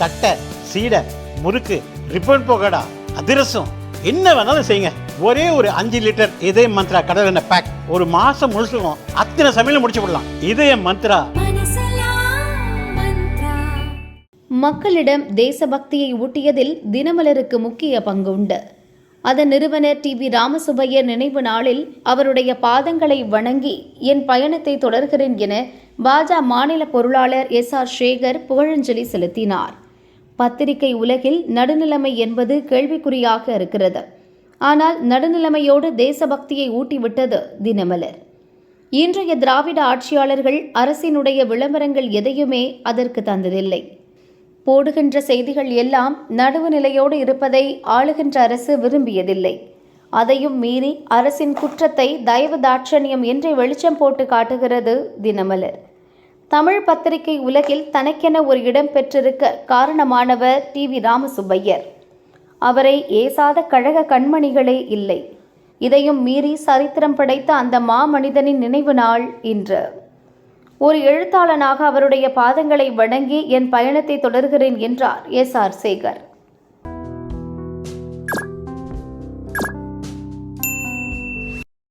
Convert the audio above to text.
தட்டை, சீடை, முறுக்கு, ரிப்பன் பக்கோடா, அதிரசம், என்ன வேணாலும் செய்யுங்க. ஒரே ஒரு 5 லிட்டர் இதய மந்த்ரா கடல் எண்ணெய் பேக் ஒரு மாசம் முழுசுக்கும் அத்தனை சமையல முடிச்சு விடலாம். இதய மந்த்ரா. மக்களிடம் தேசபக்தியை ஊட்டியதில் தினமலருக்கு முக்கிய பங்கு உண்டு. அதன் நிறுவனர் டி.வி. ராமசுப்பையர் நினைவு நாளில் அவருடைய பாதங்களை வணங்கி என் பயணத்தை தொடர்கிறேன் என பாஜ மாநில பொருளாளர் எஸ்.ஆர். சேகர் புகழஞ்சலி செலுத்தினார். பத்திரிகை உலகில் நடுநிலைமை என்பது கேள்விக்குறியாக இருக்கிறது. ஆனால் நடுநிலைமையோடு தேசபக்தியை ஊட்டிவிட்டது தினமலர். இன்றைய திராவிட ஆட்சியாளர்கள் அரசினுடைய விளம்பரங்கள் எதையுமே அதற்கு தந்ததில்லை. போடுகின்ற செய்திகள் எல்லாம் நடுவுநிலையோடு இருப்பதை ஆளுகின்ற அரசு விரும்பியதில்லை. அதையும் மீறி அரசின் குற்றத்தை தயவு தாட்சண்யம் என்றே வெளிச்சம் போட்டு காட்டுகிறது தினமலர். தமிழ் பத்திரிகை உலகில் தனக்கென ஒரு இடம் பெற்றிருக்க காரணமானவர் டி.வி. ராமசுப்பையர். அவரை ஏசாத கழக கண்மணிகளே இல்லை. இதையும் மீறி சரித்திரம் படைத்த அந்த மாமனிதனின் நினைவு நாள் இன்று. ஒரு எழுத்தாளனாக அவருடைய பாதங்களை வணங்கி என் பயணத்தை தொடர்கிறேன் என்றார் எஸ்.ஆர். சேகர்.